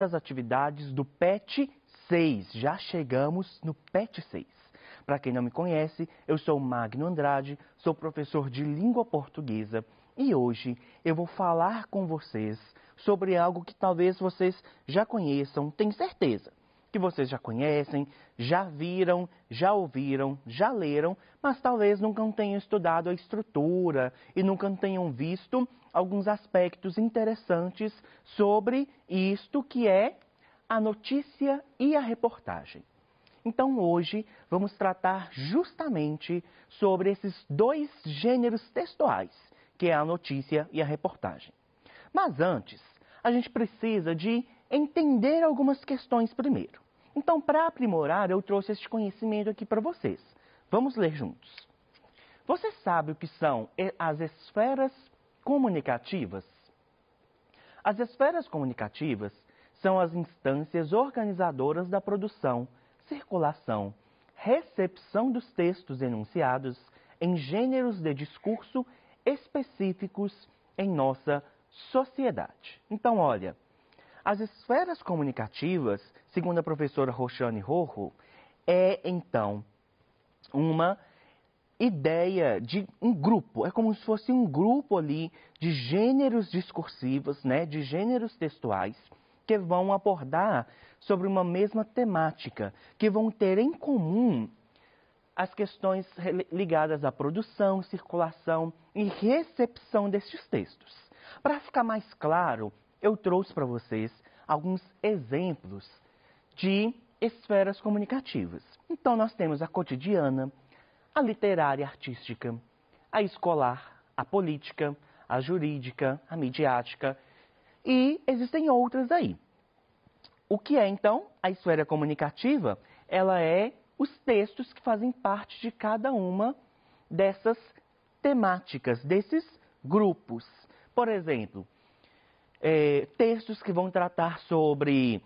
as atividades do PET 6. Já chegamos no PET 6. Para quem não me conhece, eu sou Magno Andrade, sou professor de língua portuguesa e hoje eu vou falar com vocês sobre algo que talvez vocês já conheçam, tenho certeza que vocês já conhecem, já viram, já ouviram, já leram, mas talvez nunca tenham estudado a estrutura e nunca tenham visto alguns aspectos interessantes sobre isto que é a notícia e a reportagem. Então hoje vamos tratar justamente sobre esses dois gêneros textuais, que é a notícia e a reportagem. Mas antes, a gente precisa de entender algumas questões primeiro. Então, para aprimorar, eu trouxe este conhecimento aqui para vocês. Vamos ler juntos. Você sabe o que são as esferas comunicativas? As esferas comunicativas são as instâncias organizadoras da produção, circulação, recepção dos textos enunciados em gêneros de discurso específicos em nossa sociedade. Então, olha, as esferas comunicativas, segundo a professora Roxane Rojo, é então uma ideia de um grupo, é como se fosse um grupo ali de gêneros discursivos, né, de gêneros textuais, que vão abordar sobre uma mesma temática, que vão ter em comum as questões ligadas à produção, circulação e recepção destes textos. Para ficar mais claro, eu trouxe para vocês alguns exemplos de esferas comunicativas. Então, nós temos a cotidiana, a literária artística, a escolar, a política, a jurídica, a midiática e existem outras aí. O que é, então, a esfera comunicativa? Ela é os textos que fazem parte de cada uma dessas temáticas, desses grupos. Por exemplo, textos que vão tratar sobre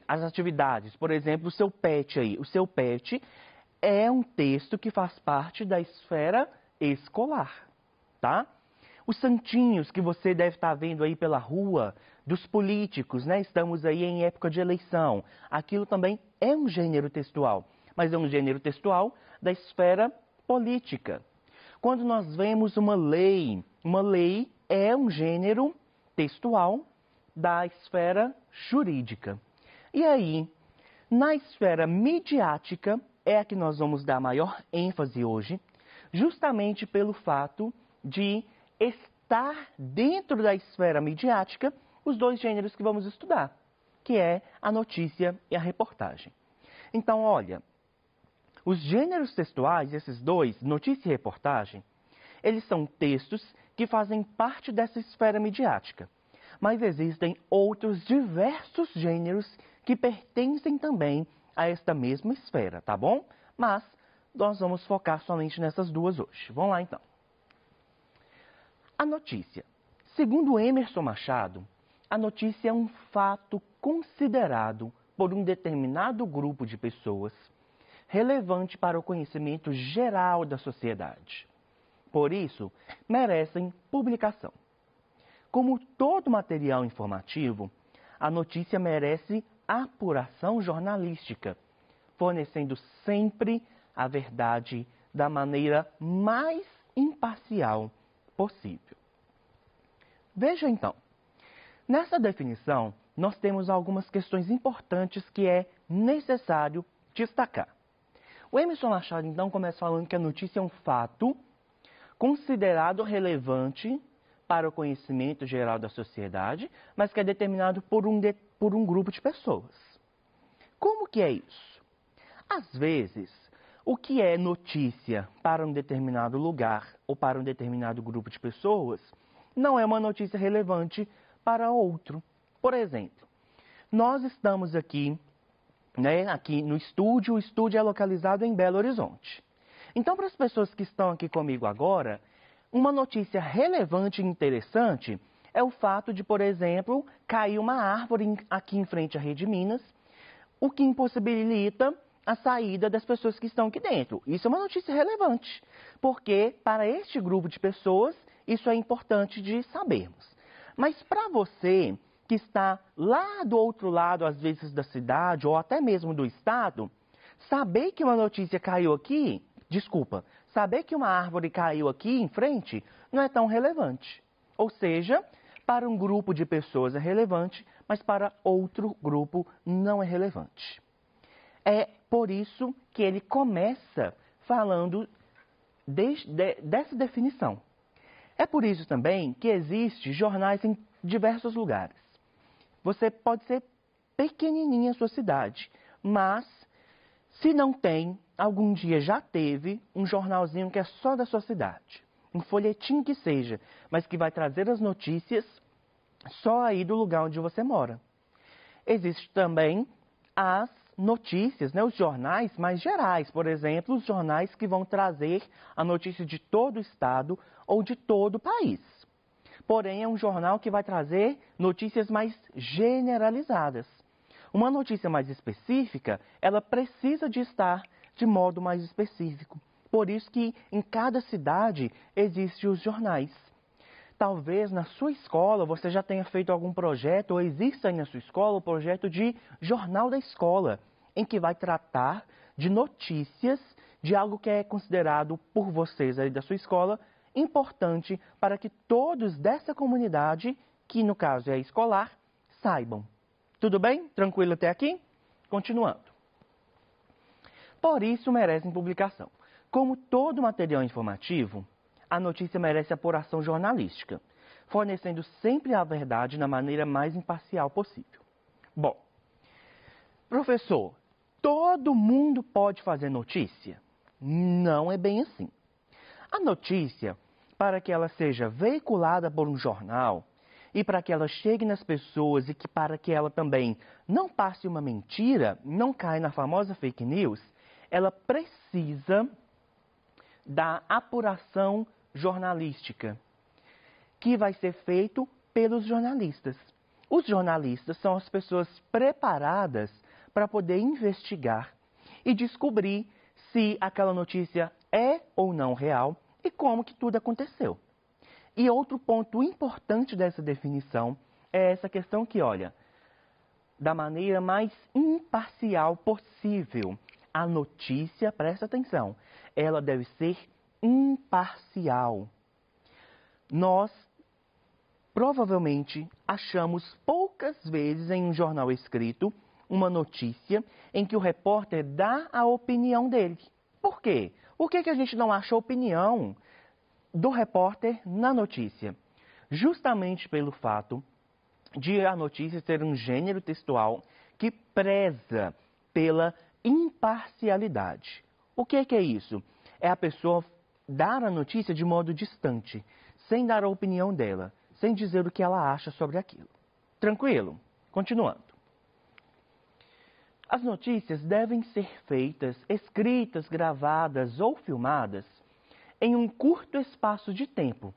as atividades. Por exemplo, o seu PET aí. O seu PET é um texto que faz parte da esfera escolar, tá? Os santinhos que você deve estar vendo aí pela rua, dos políticos, né? Estamos aí em época de eleição. Aquilo também é um gênero textual, mas é um gênero textual da esfera política. Quando nós vemos uma lei é um gênero textual da esfera jurídica. E aí, na esfera midiática, é a que nós vamos dar maior ênfase hoje, justamente pelo fato de estar dentro da esfera midiática os dois gêneros que vamos estudar, que é a notícia e a reportagem. Então, olha, os gêneros textuais, esses dois, notícia e reportagem, eles são textos que fazem parte dessa esfera midiática. Mas existem outros diversos gêneros que pertencem também a esta mesma esfera, tá bom? Mas nós vamos focar somente nessas duas hoje. Vamos lá, então. A notícia. Segundo Emerson Machado, a notícia é um fato considerado por um determinado grupo de pessoas relevante para o conhecimento geral da sociedade. Por isso, merecem publicação. Como todo material informativo, a notícia merece apuração jornalística, fornecendo sempre a verdade da maneira mais imparcial possível. Veja então, nessa definição, nós temos algumas questões importantes que é necessário destacar. O Emerson Machado, então, começa falando que a notícia é um fato considerado relevante para o conhecimento geral da sociedade, mas que é determinado por um grupo de pessoas. Como que é isso? Às vezes, o que é notícia para um determinado lugar ou para um determinado grupo de pessoas não é uma notícia relevante para outro. Por exemplo, nós estamos aqui, aqui no estúdio, o estúdio é localizado em Belo Horizonte. Então, para as pessoas que estão aqui comigo agora, uma notícia relevante e interessante é o fato de, por exemplo, cair uma árvore aqui em frente à Rede Minas, o que impossibilita a saída das pessoas que estão aqui dentro. Isso é uma notícia relevante, porque para este grupo de pessoas isso é importante de sabermos. Mas para você que está lá do outro lado, às vezes da cidade ou até mesmo do estado, saber que uma notícia caiu aqui, saber que uma árvore caiu aqui em frente não é tão relevante. Ou seja, para um grupo de pessoas é relevante, mas para outro grupo não é relevante. É por isso que ele começa falando dessa definição. É por isso também que existem jornais em diversos lugares. Você pode ser pequenininha a sua cidade, mas se não tem, algum dia já teve um jornalzinho que é só da sua cidade. Um folhetim que seja, mas que vai trazer as notícias só aí do lugar onde você mora. Existem também as notícias, os jornais mais gerais, por exemplo, os jornais que vão trazer a notícia de todo o estado ou de todo o país. Porém, é um jornal que vai trazer notícias mais generalizadas. Uma notícia mais específica, ela precisa de estar de modo mais específico. Por isso que em cada cidade existem os jornais. Talvez na sua escola você já tenha feito algum projeto, ou exista aí na sua escola o projeto de Jornal da Escola, em que vai tratar de notícias de algo que é considerado por vocês aí da sua escola importante para que todos dessa comunidade, que no caso é escolar, saibam. Tudo bem? Tranquilo até aqui? Continuando. Por isso merecem publicação. Como todo material informativo, a notícia merece apuração jornalística, fornecendo sempre a verdade na maneira mais imparcial possível. Bom, professor, todo mundo pode fazer notícia? Não é bem assim. A notícia, para que ela seja veiculada por um jornal e para que ela chegue nas pessoas e que para que ela também não passe uma mentira, não caia na famosa fake news, ela precisa da apuração jornalística, que vai ser feito pelos jornalistas. Os jornalistas são as pessoas preparadas para poder investigar e descobrir se aquela notícia é ou não real e como que tudo aconteceu. E outro ponto importante dessa definição é essa questão que, olha, da maneira mais imparcial possível, a notícia, presta atenção, ela deve ser imparcial. Nós provavelmente achamos poucas vezes em um jornal escrito uma notícia em que o repórter dá a opinião dele. Por quê? Por que a gente não acha a opinião do repórter na notícia? Justamente pelo fato de a notícia ser um gênero textual que preza pela imparcialidade. O que é isso? É a pessoa dar a notícia de modo distante, sem dar a opinião dela, sem dizer o que ela acha sobre aquilo. Tranquilo? Continuando. As notícias devem ser feitas, escritas, gravadas ou filmadas em um curto espaço de tempo,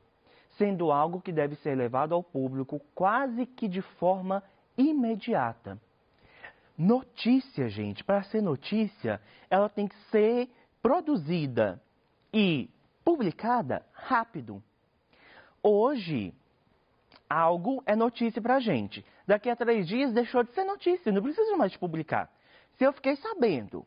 sendo algo que deve ser levado ao público quase que de forma imediata. Notícia, gente, para ser notícia, ela tem que ser produzida e publicada rápido. Hoje, algo é notícia para a gente. Daqui a 3 dias deixou de ser notícia, não preciso mais de publicar. Se eu fiquei sabendo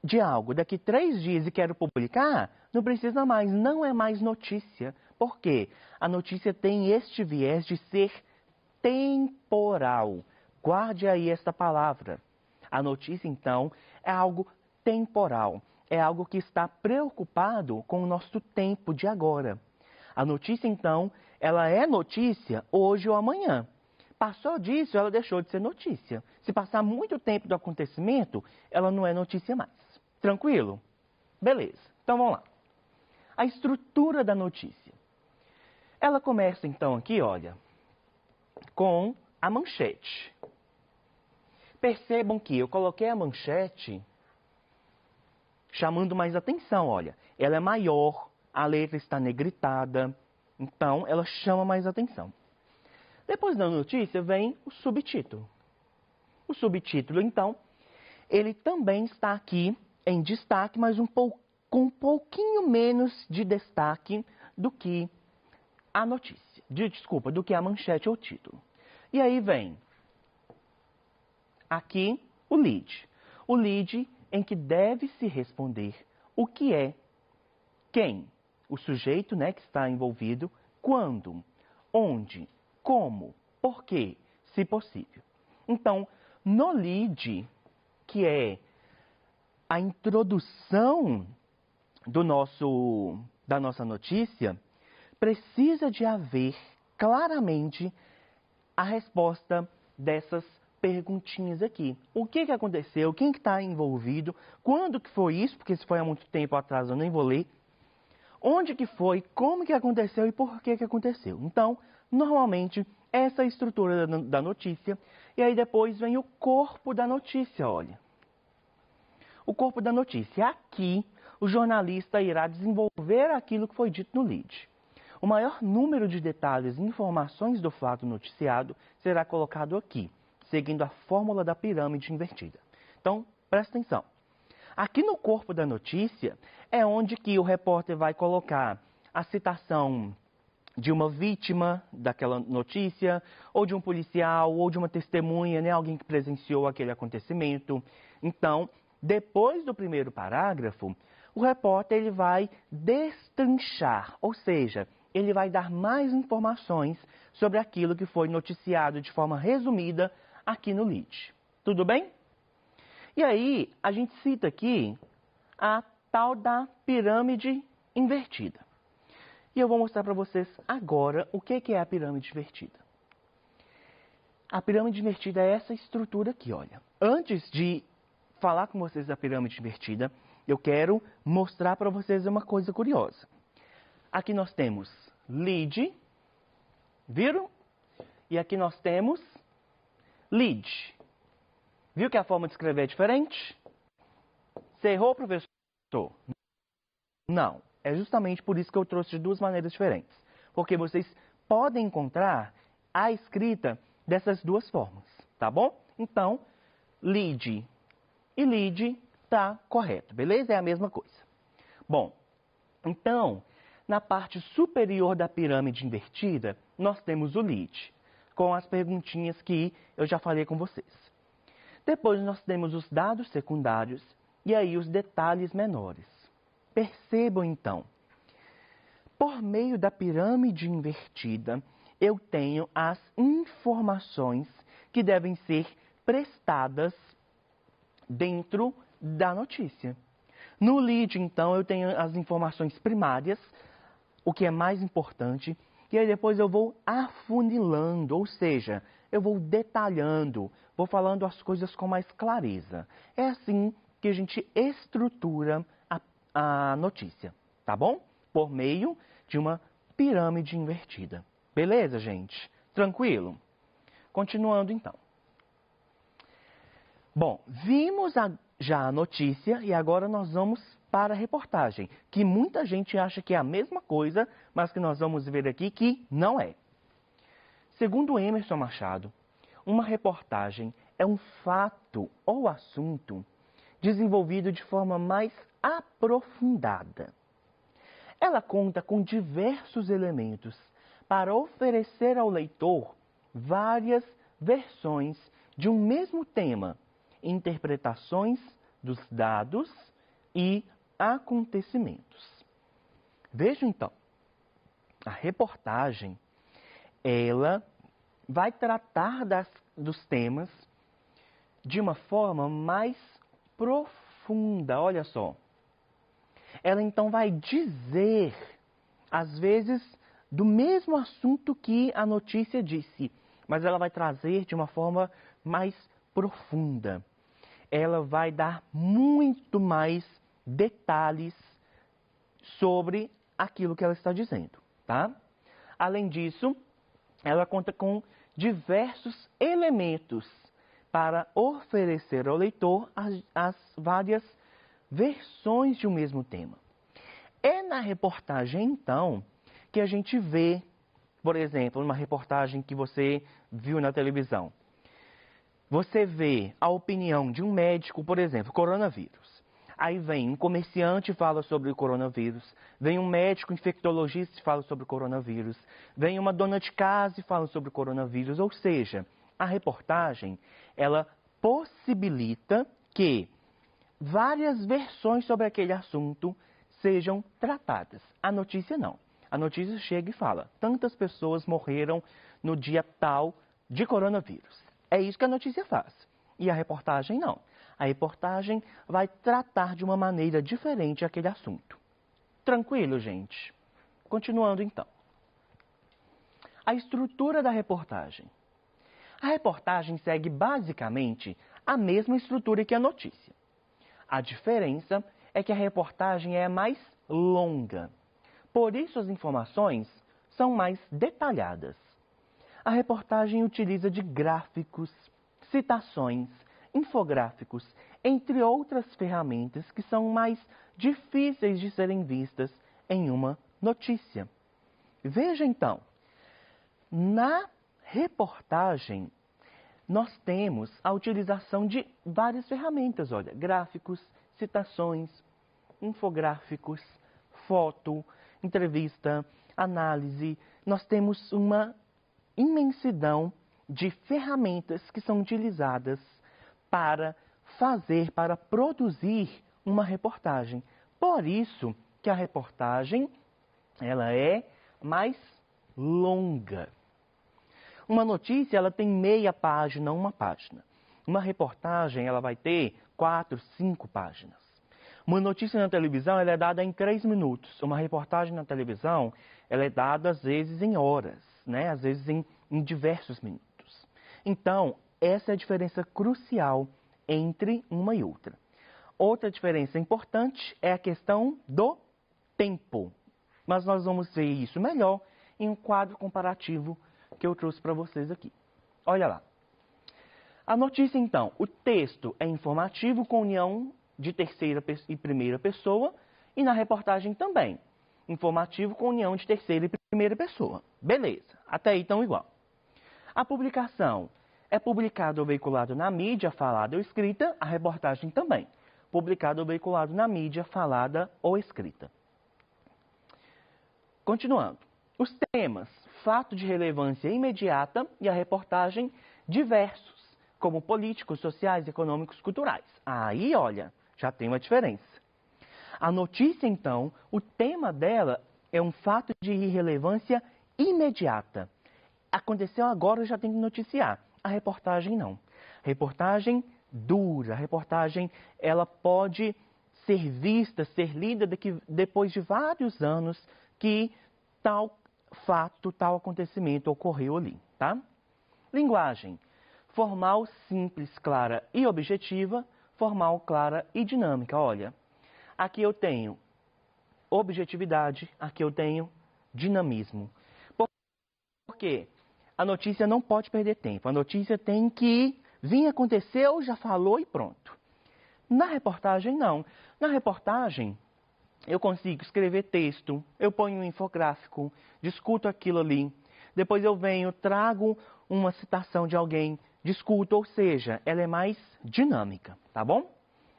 de algo daqui 3 dias e quero publicar, não precisa mais, não é mais notícia. Por quê? A notícia tem este viés de ser temporal. Guarde aí esta palavra. A notícia, então, é algo temporal. É algo que está preocupado com o nosso tempo de agora. A notícia, então, ela é notícia hoje ou amanhã. Passou disso, ela deixou de ser notícia. Se passar muito tempo do acontecimento, ela não é notícia mais. Tranquilo? Beleza. Então, vamos lá. A estrutura da notícia. Ela começa, então, aqui, olha, com a manchete. Percebam que eu coloquei a manchete chamando mais atenção, olha. Ela é maior, a letra está negritada, então ela chama mais atenção. Depois da notícia vem o subtítulo. O subtítulo, então, ele também está aqui em destaque, mas com um pouquinho menos de destaque do que a notícia. Do que a manchete ou título. E aí vem aqui o lead. O lead em que deve se responder o que é, quem, o sujeito, né, que está envolvido, quando, onde, como, por quê, se possível. Então, no lead, que é a introdução da nossa notícia, precisa de haver claramente a resposta dessas perguntinhas aqui. O que aconteceu? Quem que está envolvido? Quando que foi isso? Porque se foi há muito tempo atrás, eu nem vou ler. Onde que foi? Como que aconteceu e por que que aconteceu? Então, normalmente, essa é a estrutura da notícia. E aí depois vem o corpo da notícia, olha. O corpo da notícia. Aqui, o jornalista irá desenvolver aquilo que foi dito no lead. O maior número de detalhes e informações do fato noticiado será colocado aqui, seguindo a fórmula da pirâmide invertida. Então, presta atenção. Aqui no corpo da notícia é onde que o repórter vai colocar a citação de uma vítima daquela notícia, ou de um policial, ou de uma testemunha, né, alguém que presenciou aquele acontecimento. Então, depois do primeiro parágrafo, o repórter ele vai destrinchar, ou seja, ele vai dar mais informações sobre aquilo que foi noticiado de forma resumida aqui no lead. Tudo bem? E aí, a gente cita aqui a tal da pirâmide invertida. E eu vou mostrar para vocês agora o que é a pirâmide invertida. A pirâmide invertida é essa estrutura aqui, olha. Antes de falar com vocês da pirâmide invertida, eu quero mostrar para vocês uma coisa curiosa. Aqui nós temos lead, viram? E aqui nós temos lead. Viu que a forma de escrever é diferente? Você errou, professor? Não. É justamente por isso que eu trouxe de duas maneiras diferentes. Porque vocês podem encontrar a escrita dessas duas formas, tá bom? Então, lead e lead tá correto, beleza? É a mesma coisa. Bom, então, na parte superior da pirâmide invertida, nós temos o lead, com as perguntinhas que eu já falei com vocês. Depois nós temos os dados secundários e aí os detalhes menores. Percebam então, por meio da pirâmide invertida, eu tenho as informações que devem ser prestadas dentro da notícia. No lead, então, eu tenho as informações primárias, o que é mais importante, e aí depois eu vou afunilando, ou seja, eu vou detalhando, vou falando as coisas com mais clareza. É assim que a gente estrutura a notícia, tá bom? Por meio de uma pirâmide invertida. Beleza, gente? Tranquilo? Continuando, então. Bom, vimos já a notícia e agora nós vamos para a reportagem, que muita gente acha que é a mesma coisa, mas que nós vamos ver aqui que não é. Segundo Emerson Machado, uma reportagem é um fato ou assunto desenvolvido de forma mais aprofundada. Ela conta com diversos elementos para oferecer ao leitor várias versões de um mesmo tema, interpretações dos dados e acontecimentos. Veja então, a reportagem, ela vai tratar dos temas de uma forma mais profunda, olha só. Ela então vai dizer, às vezes, do mesmo assunto que a notícia disse, mas ela vai trazer de uma forma mais profunda. Ela vai dar muito mais detalhes sobre aquilo que ela está dizendo, tá? Além disso, ela conta com diversos elementos para oferecer ao leitor as várias versões de um mesmo tema. É na reportagem, então, que a gente vê, por exemplo, numa reportagem que você viu na televisão, você vê a opinião de um médico, por exemplo, coronavírus. Aí vem um comerciante e fala sobre o coronavírus, vem um médico infectologista e fala sobre o coronavírus, vem uma dona de casa e fala sobre o coronavírus. Ou seja, a reportagem, ela possibilita que várias versões sobre aquele assunto sejam tratadas. A notícia não. A notícia chega e fala, tantas pessoas morreram no dia tal de coronavírus. É isso que a notícia faz. E a reportagem não. A reportagem vai tratar de uma maneira diferente aquele assunto. Tranquilo, gente? Continuando então. A estrutura da reportagem. A reportagem segue basicamente a mesma estrutura que a notícia. A diferença é que a reportagem é mais longa. Por isso as informações são mais detalhadas. A reportagem utiliza de gráficos, citações, infográficos, entre outras ferramentas que são mais difíceis de serem vistas em uma notícia. Veja então, na reportagem nós temos a utilização de várias ferramentas, olha, gráficos, citações, infográficos, foto, entrevista, análise. Nós temos uma imensidão de ferramentas que são utilizadas para produzir uma reportagem. Por isso que a reportagem, ela é mais longa. Uma notícia, ela tem meia página, uma página. Uma reportagem, ela vai ter 4, 5 páginas. Uma notícia na televisão, ela é dada em 3 minutos. Uma reportagem na televisão, ela é dada às vezes em horas, né? Às vezes em diversos minutos. Então, essa é a diferença crucial entre uma e outra. Outra diferença importante é a questão do tempo. Mas nós vamos ver isso melhor em um quadro comparativo que eu trouxe para vocês aqui. Olha lá. A notícia, então, o texto é informativo com união de terceira e primeira pessoa e na reportagem também. Informativo com união de terceira e primeira pessoa. Beleza, até aí estão igual. A publicação é publicado ou veiculado na mídia falada ou escrita, a reportagem também. Publicado ou veiculado na mídia falada ou escrita. Continuando. Os temas, fato de relevância imediata e a reportagem, diversos, como políticos, sociais, econômicos, culturais. Aí, olha, já tem uma diferença. A notícia, então, o tema dela é um fato de relevância imediata. Aconteceu agora, eu já tenho que noticiar. A reportagem não. Reportagem dura. A reportagem, ela pode ser vista, ser lida depois de vários anos que tal fato, tal acontecimento ocorreu ali, tá? Linguagem. Formal, simples, clara e objetiva. Formal, clara e dinâmica. Olha, aqui eu tenho objetividade, aqui eu tenho dinamismo. Por quê? A notícia não pode perder tempo. A notícia tem que vir, aconteceu, já falou e pronto. Na reportagem, não. Na reportagem, eu consigo escrever texto, eu ponho um infográfico, discuto aquilo ali. Depois eu venho, trago uma citação de alguém, discuto, ou seja, ela é mais dinâmica, tá bom?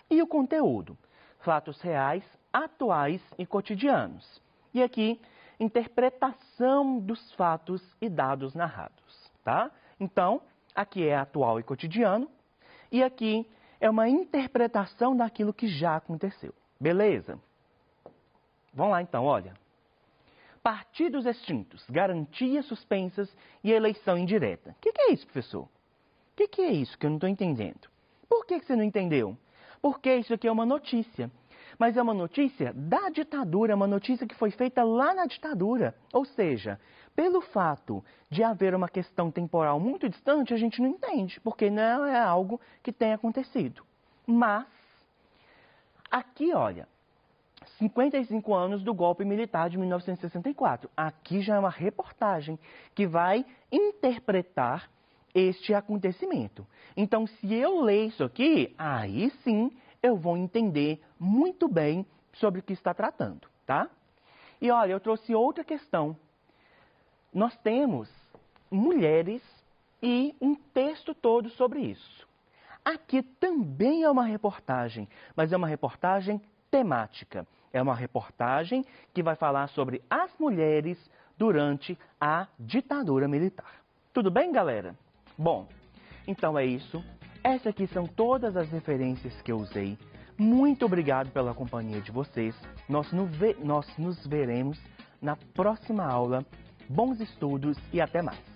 E o conteúdo? Fatos reais, atuais e cotidianos. E aqui, interpretação dos fatos e dados narrados, tá? Então, aqui é atual e cotidiano, e aqui é uma interpretação daquilo que já aconteceu. Beleza? Vamos lá então, olha. Partidos extintos, garantias suspensas e eleição indireta. O que é isso, professor? O que é isso que eu não estou entendendo? Por que você não entendeu? Porque isso aqui é uma notícia. Mas é uma notícia da ditadura, é uma notícia que foi feita lá na ditadura. Ou seja, pelo fato de haver uma questão temporal muito distante, a gente não entende, porque não é algo que tenha acontecido. Mas, aqui, olha, 55 anos do golpe militar de 1964. Aqui já é uma reportagem que vai interpretar este acontecimento. Então, se eu ler isso aqui, aí sim eu vou entender muito bem sobre o que está tratando, tá? E olha, eu trouxe outra questão. Nós temos mulheres e um texto todo sobre isso. Aqui também é uma reportagem, mas é uma reportagem temática. É uma reportagem que vai falar sobre as mulheres durante a ditadura militar. Tudo bem, galera? Bom, então é isso. Essas aqui são todas as referências que eu usei. Muito obrigado pela companhia de vocês. Nós nos veremos na próxima aula. Bons estudos e até mais!